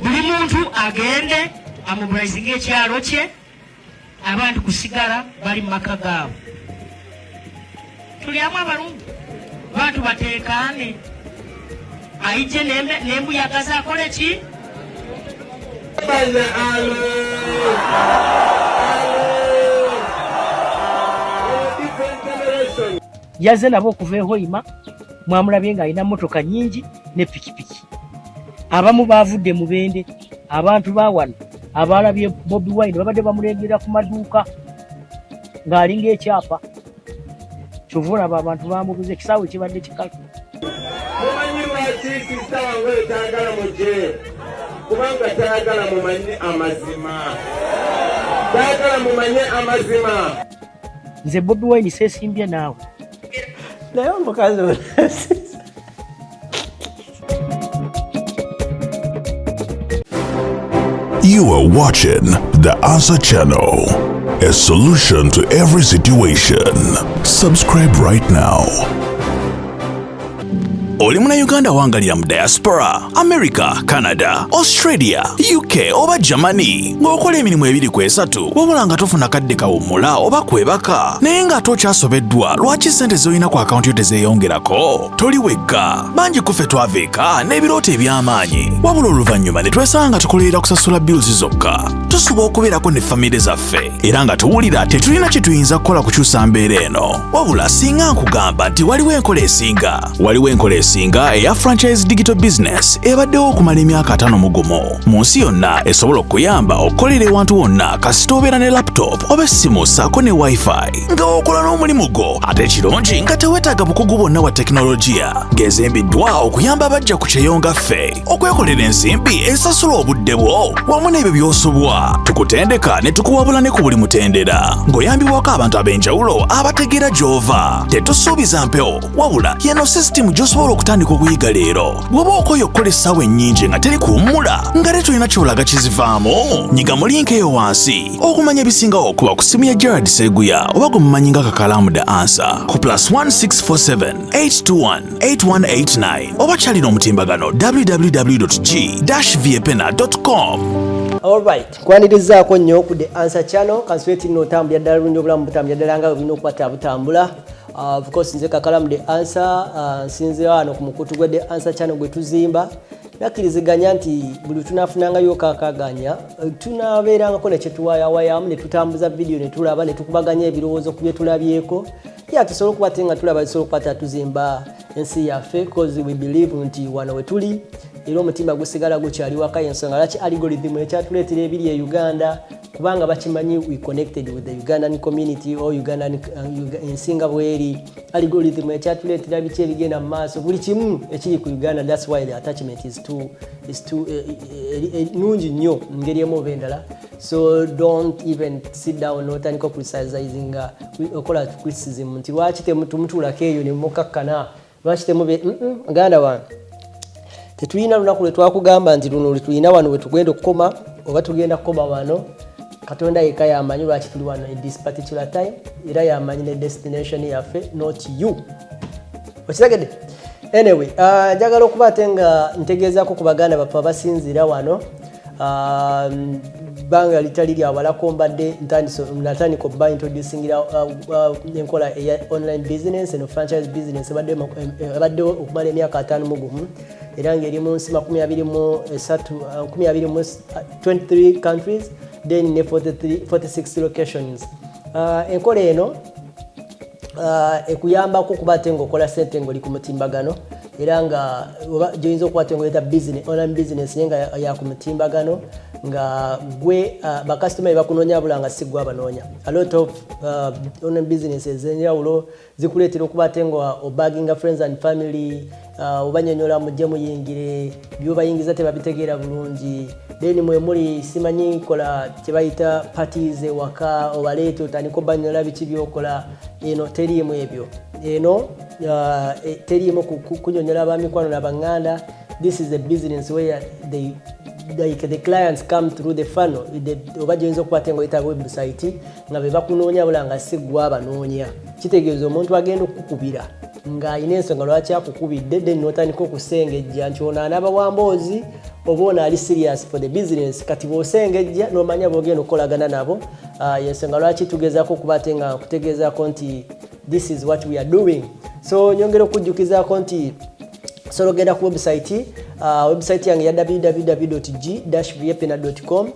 buli muntu agende amobilizinga ekyalo kye abantu kusigala bali mu maka gaabwe tuli amu abalungu bantu bateekaane ayije nembuyagaza akole ki yaze nabo okuva ehoima mwamulabye nga alina motoka nyingi ne pikipiki abamu bavudde mu bende abantu bawano abalabye Bobi Wine babadde bamulengera ku maduuka ng'alinga ekyapa kyovula abantu bamubuze ekisaawe kibadde kikalu mumanyi lwaki sisita wange taagala muje kubanga taagala mumanye amazima taagala mumanye amazima nze Bobi Wine seesimbye naawe naye omukazi You are watching the Answer Channel, a solution to every situation. Subscribe right now. Oli muna Uganda wangalira mu diaspora, America, Canada, Australia, UK oba Germany. Ng'okola emirimu ebiri ku esatu, wabula nga tofuna kadde kawummula oba kwebaka. Naye nga tokyasobeddwa lwaki ssente z'olina ku akaunti yo tezeeyongerako? Toli wekka, bangi kuffe twaveeka n'ebirooto eby'amaanyi. Wabula oluvannyuma ne twesanga tukolerera kusasula bills zokka. Tusuba okubeerako ne famire zaffe, era nga tuwulira tetulina kye tuyinza kukola kukyusa mbeera eno. Wabula singa nkugamba nti waliwo enkola esinga. Singa eya franchise digital business ebaddewo okumala emyaka 5 mugumu. Mu nsi yonna esobola okuyamba okukolera ewantu wonna kasita obeera ne laptop oba essimu ssaako ne wifi nga okola n'omulimu gwo ate ekirungi nga teweetaaga bukugu bwonna wa tekinologiya ng'ezimbiddwa okuyamba abajja ku kyeyonga ffe okwekolera ensimbi esasula obudde bwo wamu n'ebyo by'osobwa tukutendeka ne tukuwabula ne ku buli mutendera ng'oyambibwako abantu ab'enjawulo abategeera gy'ova tetusuubiza mpewo wabula yeno sisitimu gy'osobola okutandika okuyiga leero bw'oba okoye okukola essaawa ennyingi nga teri kuwummula nga tetulina kyolaga kizivaamu nyiga mu linka eyo wansi okumanya ebisingawo okuba ku simu ya Gerard Seguya oba gwe mumanyi nga Kakalamu the Answer ku +1647 821 8189 oba kyalina omutimbagano www.g-viepena.com. Alright, kwanirizaako nnyo ku The Answer Channel kansweti nno otambulira ddala lungi obulamu butambulira ddala nga bulina okukwata butambula. Of course nze Kakalamu the Answer nsinzira wano ku mukutu gwe The Answer Channel gwe tuzimba nakiriziganya nti buli tunafunangayo kakaganya tunabeerangako ne kyetuwayawayamu ne tutambuza video ne tulaba ne tukubaganya ebirowoozo ku bye tulabyeko ya tusobola okuba te nga tulaba tusobola okuba tuzimba ensi yaffe because we believe nti wano we tuli era omutima gusigala gukyali waka y'ensonga lwaki algorithm ekyatuleetera ebiri e Uganda kubanga bakimanyi we connected with the Ugandan community or Ugandan ensinga bweri algorithm ekyatuleetera biki ebigenda mu maaso buli kimu ekiri ku Uganda. That's why the attachment is too nungi nnyo ngeri emu oba endala. So don't even sit down n'otandika criticizing okola criticism nti lwaki temutulako eyo ne mukakkana lwaki temube Uganda wange tetulina lunaku lwe twakugamba nti luno tulina wano we tugenda okukoma oba tugenda kukoma wano Katonda yeka yamanyi lwaki tuli wano at this particular time era yamanyi ne destination yaffe not you. Okiragedde? Anyway, njagala okuba ate nga ntegeezaako ku baganda baffe abasinziira wano banga litali lya walako mbadde natandika okuba introducing enkola eya online business and franchise business badde okumala emyaka 5 mugumu era ngeri mu nsi 23 countries then ne 46 locations. Enkola eno ekuyambako kuba ate ng'okola ssente ng'oli ku mutimbagano era nga gyoyinza okuba ate ng'oleta online business naye nga ya ku mutimbagano nga gwe bakasitoma bakunoonya bula nga si gwe abanoonya. A lot of online businesses ez'enjawulo zikuleetera okuba ate nga obaginga friends and family obanyonyola mujje muyingire byobayingiza tebabitegeera bulungi then mwe muli simanyi kola kyebayita parties ewaka obaleeta otandika obanyola biki byokola eno teriimu ebyo eno teriimu kunyonyola abamikwano n'abanganda. This is a business where the clients come through the funnel. Oba gyoyinza okuba ate ng'oyita website nga be bakunoonya bula nga si gwe abanoonya kitegeeza omuntu agenda okukubira ng'ayina ensonga lwaki akukubidde then n'otandika okusengejja nti ono anaaba wamboozi obona ali serious for the business kati bosengejja nomanya bogenda okolagana nabo yensonga lwaki tugezaako kubatenga kutegezaako nti this is what we are doing. So nyongera okujjukizaako nti sorogenda ku website yange ya www.g-vyepena.com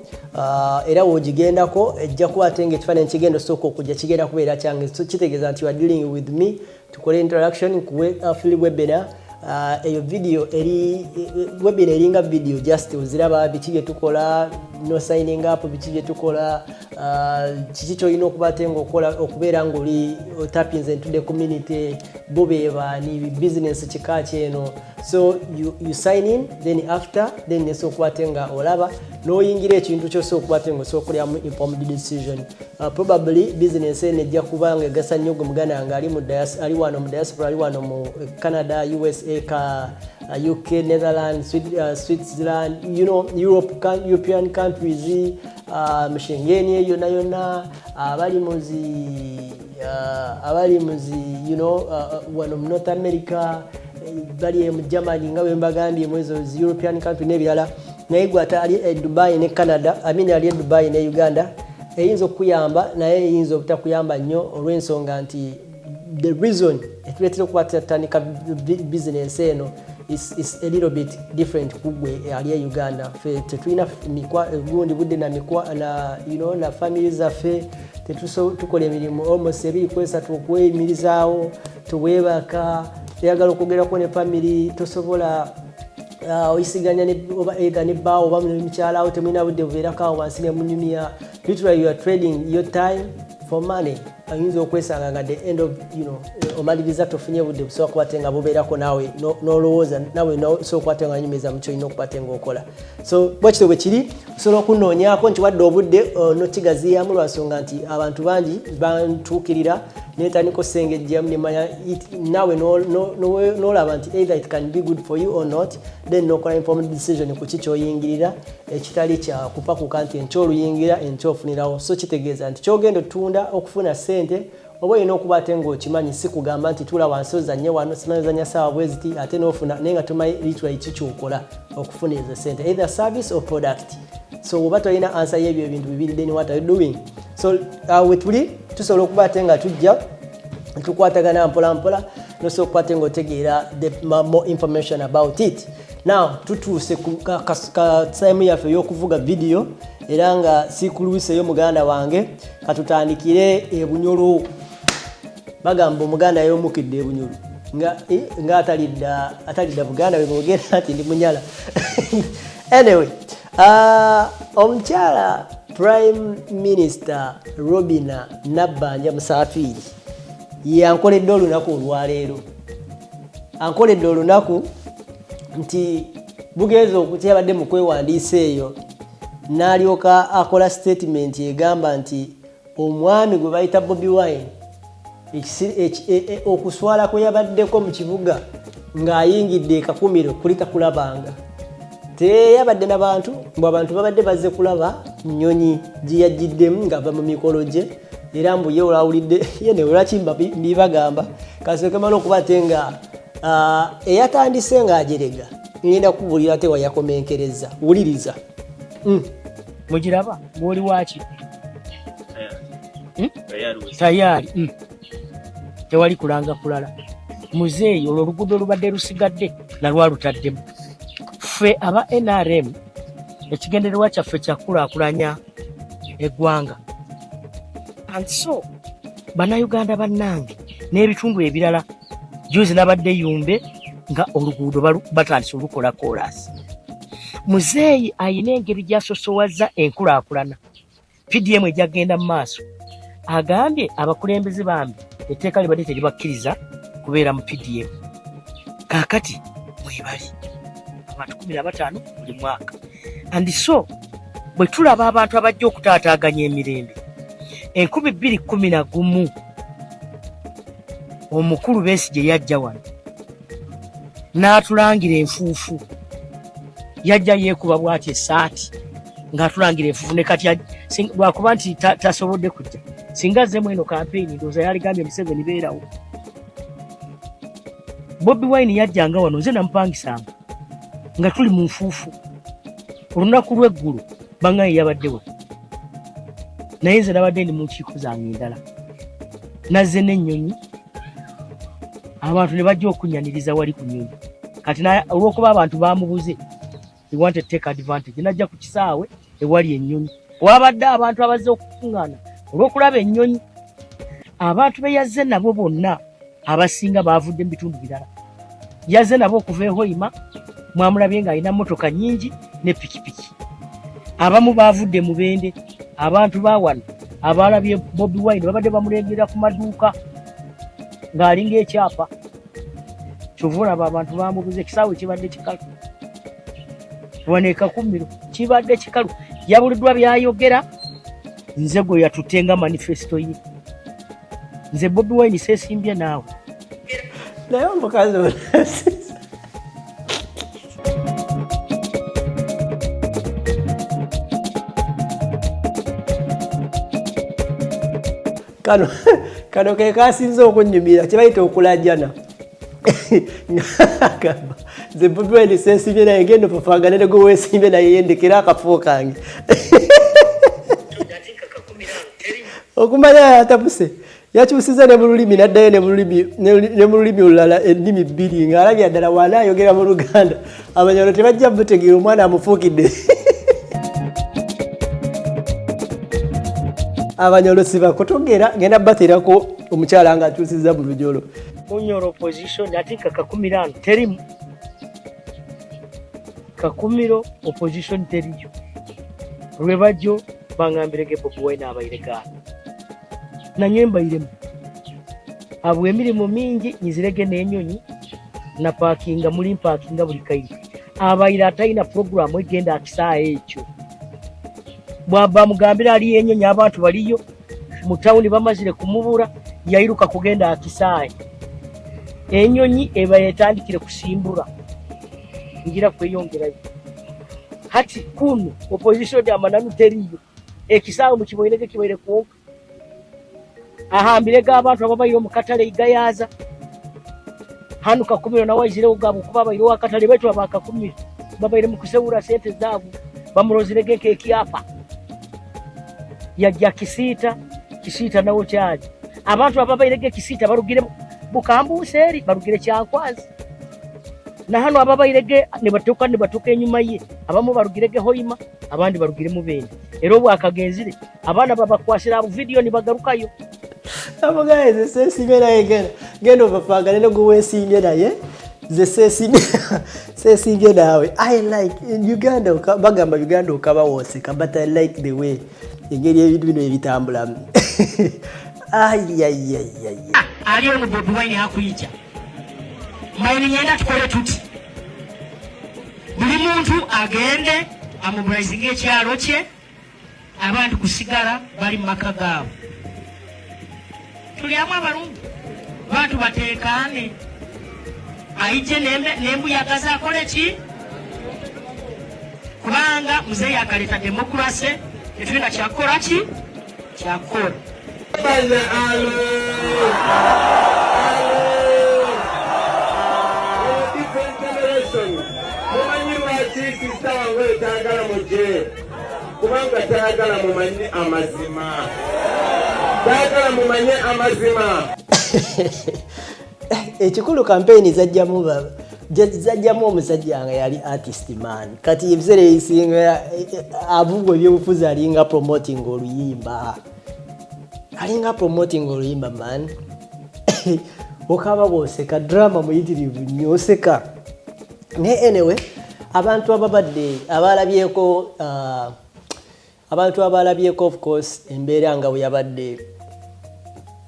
era wogigendako ejja kubatenga ekifaananyi kigenda osooka okujja kigenda kubeera kyange, so kitegeeza nti you are dealing with me tukole interaction kuwe free webinar. Eyo video eri webinar eringa video just oziraba biki bye tukola no signing up biki bye tukola kiki kyolina okubatenga okola okubeera ng'oli tapping into the community bobeeba ni business kika kyeno. So you sign in then after then neso okubatenga olaba noyingira ekintu kyose okubatenga osokulyamu informed decision. Probably business nejja kubanga egasa nnyo gwe muganda yange ali wano mu diaspora ali wano mu Canada, USA, UK, Netherlands, Switzerland, you know, European countries, Mshengeni yona abali muzi you know wano mu North America bali mu Germany nga bwe mbagambye mwezo European country nebirala naye gwata ali Dubai ne Canada ali Dubai ne Uganda eyinza okuyamba naye eyinza obutakuyamba nnyo olw'ensonga nti the reason etuletera okubatandika business eno is a little bit different kugwe ali Uganda. Fe tetulina gundi budde na you know na families zaffe tukola emirimu almost ebiri kwesa tukweyimirizaawo tuweebaka yagala okugerako ne family tosobola oyisiganya ne oba ne bawo oba mukyala awo temulina budde bubeerako awo wansi ne munyumya. Literally you are trading your time for money. Ayinza okwesanga nga the end of you know omaliriza tofunye budde busobola kubatenga bubeerako nawe nolowooza nawe so okubatenga nyumiza mu kyolina okubatenga okola. So bwekito bwe kiri osobola okunoonyaako nti wadde obudde nokigaziyamu lwasonga nti abantu bangi bantuukirira netandika osengejjamu nemanya nawe nolaba nti either it can be good for you or not, then nokola informed decision ku kikyoyingirira ekitali kya kupakuka nti enkyoluyingira enkyofunirawo. So kitegeeza nti kyogenda otunda okufuna sente oba olina okubatenga okimanyi si kugamba nti tula wansi ozanye wano sinazanya saawa bweziti ate nofuna naye nga tumanyi literally kikyokola okufuna ezo sente either service or product. So oba tolina answer y'ebyo ebintu bibiri then what are you doing? So wetuli tusobola okubatenga tujja tukwatagana mpola nosobola okubatenga otegeera more information about it. Now tutuuse ku time yaffe y'okuvuga video era nga sikuluuseyo muganda wange katutandikire Bunyoro. Bagamba omuganda y'omukidde Bunyoro nga atalidda Buganda bwe boogera nti ndi munyala. Anyway, omukyala Prime Minister Robina Nabbanja Musafiri yankoledde olunaku olwaleero. Ankoledde olunaku nti bugezo okutyabadde mu kwewandiisa eyo n'alyoka akola statement egamba nti omwami gwe bayita Bobi Wine okuswala kwe yabaddeko mu kibuga ng'ayingidde ekakumiro kuli takulabanga teyabadde n'abantu mbu abantu babadde bazze kulaba nnyonyi gye yajjiddemu ng'ava mu mikolo gye era mbu ye olawulidde yene olwaki mbibagamba kasooke mala okubatenga eyatandise ng'ajerega ngenda kubuulira te wayakomenkereza wuliriza. Mugiraba mwoli waki tayari tewali kulanga kulala muzeeyi olwo oluguudo olubadde lusigadde nalwalutaddemu. Ffe aba NRM ekigendererwa kyaffe kyakulaakulanya eggwanga, and so bannayuganda bannange n'ebitundu ebirala juzi nabadde Yumbe nga oluguudo batandise olukola koolasi. Muzeeyi ayina engeri gy'asosowaza enkulaakulana PDM ejjagenda mu maaso. Agambye abakulembeze bambi etteeka libadde teribakkiriza kubeera mu PDM. Kaakati mwebali abantu 15 buli mwaka. And so bwe tulaba abantu abajja okutaataaganya emirembe 2011 omukulu Besigye yajja wano n'atulangira enfuufu, yajja yeekuba bw'ati essaati ng'atulangira enfuufu ne kati lwakuba nti tasobodde kujja. Singa azzeemu eno kampeyini ndowooza yaligambye Museveni beerawo. Bobi Wine yajjanga wano nze namupangisanga nga tuli mu nfuufu olunaku lw'eggulu bangaye yabaddewo naye nze nabadde ndi mu nkiiko zange endala nazze n'ennyonyi abantu ne bajja okunyaniriza wali ku nnyonyi kati olw'okuba abantu bamubuze he wanted to take advantage najja ku kisaawe ewali ennyonyi wabadde abantu abazze okukuŋŋaana olw'okulaba ennyonyi abantu be yazze nabo bonna abasinga baavudde mu bitundu birala yazze nabo okuva ehoima mwamulabye ng'alina mmotoka nnyingi ne pikipiki abamu baavudde mu bende abantu bawano abalabye Bobi Wine babadde bamulengera ku maduuka ng'alinga ekyapa kyova olaba abantu bamubuze ekisaawe kibadde kikalu wano e Kakumiro kibadde kikalu yabuliddwa byayogera nze gwe yatutenga manifesto ye nze Bobi Wine seesimbye naawe naye omukazi kano ke kasinze okunnyumira kye bayita okulajana nze Bobi Wine seesimbye naye ngendo fafangane ne gwe weesimbye naye yendekera akafo kange okumanya atabuse yakyusiza ne mu lulimi n'addayo ne mu lulimi olulala ennimi bbiri ng'alabye ddala wanaayogera mu Luganda Abanyoro tebajja mutegeera omwana amufuukidde Abanyoro sibakutogera ngenda bateerako omukyala ng'akyusiza mu Lujolo Bunyoro opposition ati Kakumiro terimu Kakumiro opposition teriyo lwe bajjo bangambirege Bobi Wine abayiregaana nanye mbayiremu abwe emirimu mingi nyizirege n'ennyonyi na parkinga muli parkinga buli kairi abayira atayina programu egenda akisaawa ekyo bwaba mugambira ali ennyonyi abantu baliyo mu tawuni bamazire kumubura yayiruka kugenda akisaawa ennyonyi eba yetandikire kusimbura ngira kweyongerayo hati kunu opposition ya mananu teriyo ekisaawa mu kiboyirege kibaire kwonka ahambirega abantu ababayiro mu katale igayaza hanu Kakumiro na wazire ugabo kuba bayiro wakatale betu abakakumiro babayire mu kusewura sente zabu bamurozirege keki hapa yajja kisita nawo kyaje abantu ababayirege kisita barugire bukambuseri barugire kyakwazi na hano ababayirege ne batuka enyuma ye abamu barugirege hoima abandi barugire mu bende ero bwakagenzire abana babakwasira abu video ni bagarukayo abo guys seesimbye naye genda bafangane no gwe weesimbye naye ze seesimbye nawe I like in Uganda bagamba Uganda okaba wose but I like the way engeri ebintu bino ebitambulamu ay aliyo mu Bobi Wine akuyija mayini nyenda tukole tuti buli muntu agende amobilizing ekyalo kye abantu kusigala bali mu maka gaabo tuliamu abalungu bantu bateekane ayije nembuyagaza akole ki kubanga muzeeyi akaleta demokrasi etulina kyakola ki kyakola kubanga tayagala mumanye amazima tayagala mumanye amazima ekikulu campaign zajjamu omusajja nga yali artist man kati ebiseera ebisinga avugwa ebyobufuzi alinga promoting oluyimba man okaba bwoseka drama muyitirivu nyoseka naye anyway abantu abalabyeko of course embeera nga bwe yabadde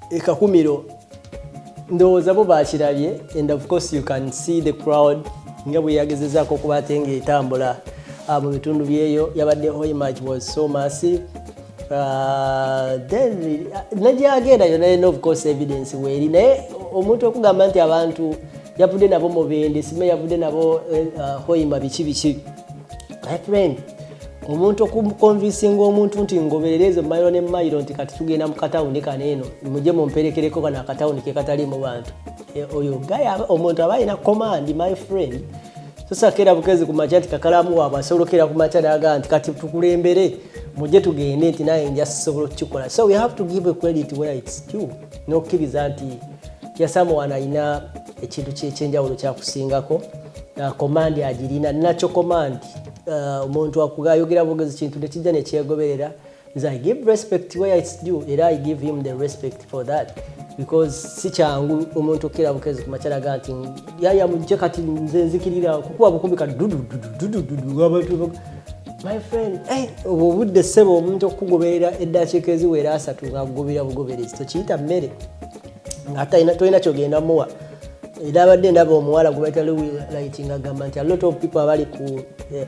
e Kakumiro ndowooza bo bakirabye and of course you can see the crowd nga bwe yagezezaako okuba ate ng'etambula mu bitundu byeyo yabadde hoima was so massive then nagyagenda yona of course evidence weeri naye omuntu okugamba nti abantu yavudde nabo mu bende sime yavudde nabo hoima biki my friend omuntu okukonvinsinga omuntu nti ngoberereze mayiro ne mayiro nti kati tugenda mu katawuni kaneeno mujje mumperekereko kana akatawuni ke katali mu bantu oyo gaya omuntu aba alina command my friend sasa kera bukezi ku majati kakalaamu waba asolokera ku machada aganti kati tukulembere muje tugende nti naye nja sobola kikola. So we have to give a credit where it's due. No kiriza nti yasamu anaina ekintu ky'ekyenjawulo kyakusingako command agirina nacho command omuntu akugayogera bugezi kintu nekijja nekyegoberera is I give respect where it's due and I give him the respect for that because si kyangu omuntu kira bukezi ku machara ganti yaya mujje kati nze nzikirira kukuba bukumbika dudu abantu my friend obudde sebo omuntu okugoberera eddakiika eziwera asatu ng'agobera bugoberezi tokiyita mmere ng'ata tolina kyogenda muwa era abadde ndaba omuwala gwe bayita lighting agamba nti a lot of people abali ku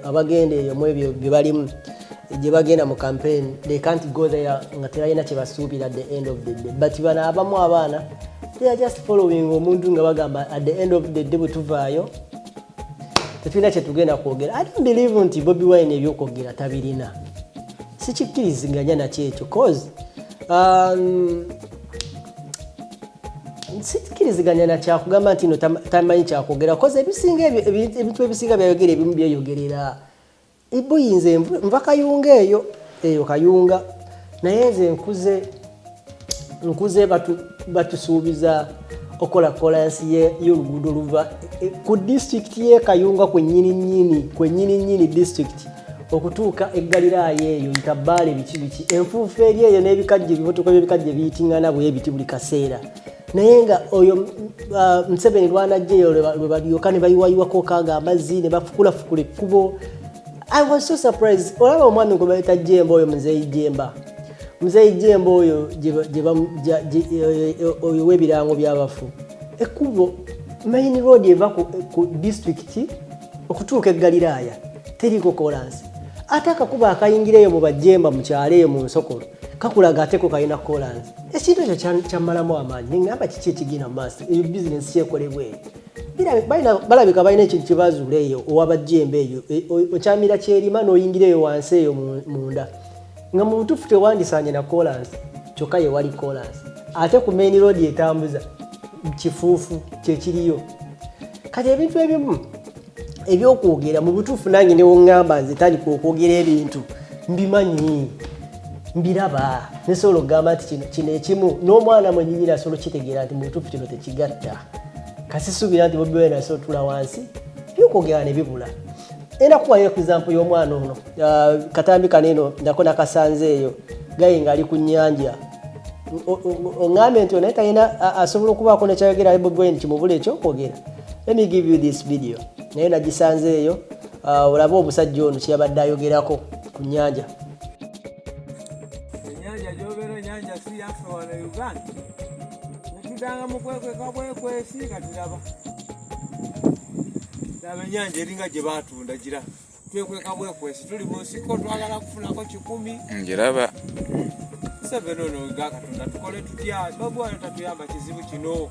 abagenda eyo mu ebyo bye balimu gye bagenda mu campaign they can't go there nga tebalina kye basuubira at the end of the day but bana abamu abaana they are just following omuntu nga bagamba at the end of the day butuvaayo tetulina kye tugenda kwogera. I don't believe nti Bobi Wine ebyokwogera tabirina sikikkiriziganya nakyo ekyo cause sikkiriziganya nakyakugamba nti no tamanyi kyakwogera cause ebisinga ebintu ebisinga byayogera ebimu byeyogerera ibuyinze nva kayunga eyo kayunga naye nze nkuze batusuubiza okola kolansi y'oluguudo luva ku district ye kayunga kwennyini district okutuuka eggaliraaya eyo ntabaale biki enfuufu eri eyo n'ebikajje ebimotoka by'ebikajje biyitingana bwe ebiti buli kaseera naye nga oyo Museveni lwanajja eyo lwe balyoka ne bayiwayiwako kaaga amazzi ne bafukulafukula ekkubo. I was so surprised. Olaba omwami gwe bayita Jemba oyo Muzeeyi Jemba oyo oyo w'ebirango by'abafu ekkubo main road eva ku district okutuuka eggaliraaya teriko kolansi ate akakuba akayingireyo mu bajemba mu kyalo eyo mu Nsokolo kakulaga ateko kalina kolansi ekintu ekyo kyammalamu amaanyi nengamba kiki ekigenda mu maaso eyo bizinesi kyekolebwa eyo balabika balina ekintu kyebazuula eyo owabajemba eyo okyamira kyerima n'oyingireyo wansi eyo munda nga mu butuufu tewandisaanye na kolansi kyokka ye wali kolansi ate ku main road etambuza kifuufu kyekiriyo kati ebintu ebimu ebyokwogera mu butuufu nange newoŋŋamba nze tandika okwogera ebintu mbimanyi mbiraba nesobola okugamba nti kino ekimu n'omwana mwenyinira asobola kitegeera nti mu butuufu kino tekigatta kasisuubira nti Bobi Wine asobola tula wansi byokwogera ne bibula. Era kuwayo example y'omwana ono katambi kaneno ndako nakasanze eyo gayi nga ali ku nnyanja oŋŋambe nti naye talina asobola okubaako nekyayogera Bobi Wine kimubula ekyokwogera. Let me give you this video naye nagisanze eyo olabe omusajja ono kyeyabadde ayogerako ku nnyanja. Ennyanja gy'obeera ennyanja si yaffe wano Uganda netudanga mu kwekweka bwekwesi katiraba laba ennyanja eringa gye baatunda gira twekweka bwekwesi tuli mu nsiko twagala kufunako 10 njiraba Museveni ono gakatonda tukole tutya Bobi Wine tatuyamba kizibu kino.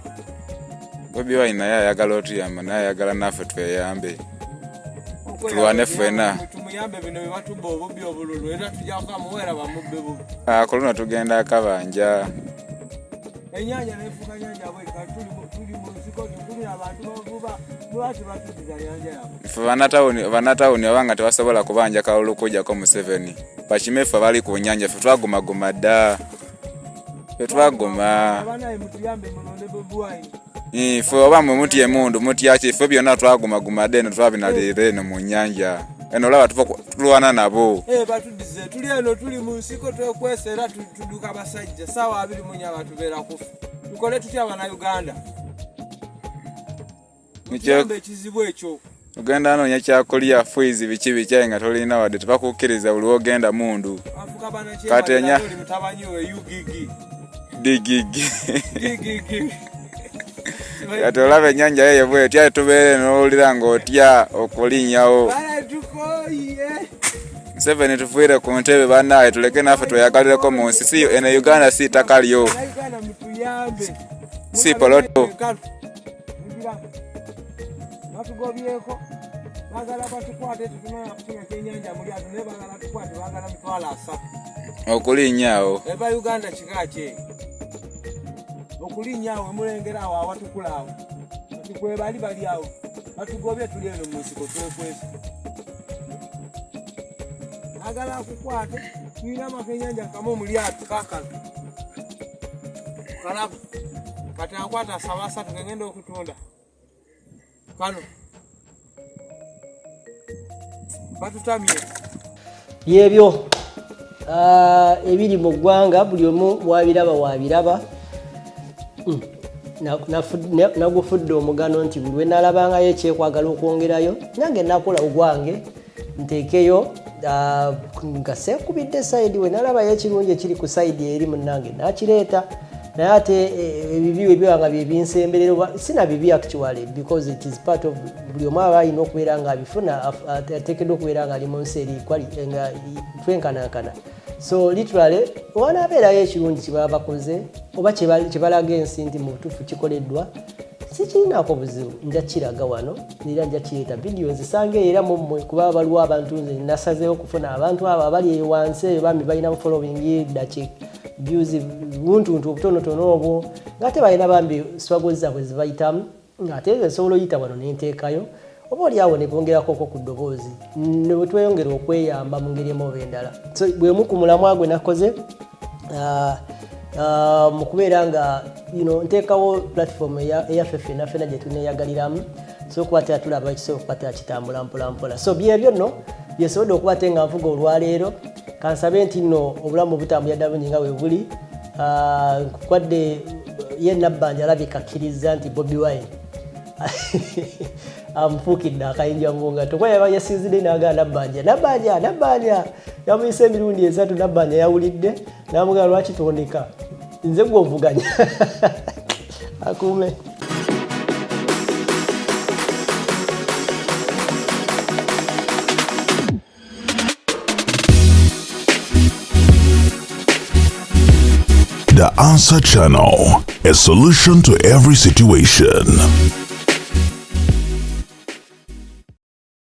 Bobi Wine naye ayagala otuyamba naye ayagala naffe tweyambe tulwane ffena tumuyambe bino bye batubba obubi obululu era tujjako amuweera bamubbe bubi ku luno tugenda akabanja ennyanja nefuuka nyanja bweka tuli mu nsiko tuli abantu bavuba lwaki batuziza nyanja yabwe ffe banatawuni oba nga tebasobola kubanja kalulu kujjako Museveni bakime ffe abali ku nnyanja ffe twagumaguma dda ffe twaguma abanaye mutuyambe mulonde Bobi Wine ffe oba mwe mutya emundu mutya ki ffe byonna twagumaguma dda eno twabinalira eno mu nnyanja eno olaba tulwana nabo batudize tuli eno tuli mu nsiko twekwesa era tuduka basajja saawa 24 batubeera kufa tukole tutya Bannayuganda nikiyambe ekizibu ekyo ogenda anoonya kyakulya fwizi biki bikyayi nga tolina wadde tebakukkiriza buli wogenda mundu kati enya digigi kati olaba ennyanja yeyo bwetya tubeere n'owulira ng'otya okulinnyawo. Museveni tufuire ku ntebe bannaye tuleke naffe tweyagalireko mu nsi si eno Uganda si ttaka lyo si poloto batugobyeko bagala batukwate tutunona kufuna kyennyanja muli atu naye bagala tukwate bagala mitwalo 3 okulinnyawo eba Uganda kika kye okulinnyawo mulengera awo awatukula awo ati kwe bali awo batugobye tuli eno mu nsiko twekwese agala akukwate nyina amakenyanja kama omulyato kakala kalaba kati akwata asaba 3 ngenda okutunda kano batutamye yebyo ebiri mu ggwanga buli omu wabiraba nagufudde omugano nti buli wenalabangayo ekyekwagala okwongerayo nange nakola ogwange nteekeyo nga senkubidde sayidi wenalabayo ekirungi ekiri ku sayidi eri munange nakireeta naye ate ebibi ebyanga byebinsemberero sina bibi actually because it is part of buli omu aba alina okubeera nga abifuna ateekeddwa okubeera nga ali mu nsi eri nga twenkanankana so literally wanaabeerayo ekirungi kyebaba bakoze oba kyebalaga ensi nti mu butuufu kikoleddwa sikirinaako buzibu nja kiraga wano era nja kireeta vidiyo nzisange era mummwe kuba baliwo abantu nze nasazeewo okufuna abantu abo abali wansi eyo bambi balina following daki views buntuntu obutonotono obwo ngate balina bambi struggle zaabwe zibayitamu ngate nsobola oyita wano nenteekayo oba oliawo ne bongerako ku ddoboozi ne bwe tweyongera okweyamba mu ngeri emu oba endala so bwe mu ku mulamwa gwe nakoze mu kubeera nga nteekawo platform eyaffe ffenna ffenna gye tuneeyagaliramu so okubatera tulaba ekisobola okubatera kitambula mpolampola so byebyo nno byesobodde okuba te nga nvuga olwaleero kansabe nti nno obulamu butambulira ddala bungi nga bwe buli nkukwadde ye Nabbanja alabye Nakiriza nti Bobi Wine amufuukidde akayinja munga tokuba yaba yasinzidde n'agamba Nabbanja yamuyisa emirundi 3 Nabbanja yawulidde n'amugamba lwaki tondeka nze gw'ovuganya akuume. The Answer Channel, a solution to every situation.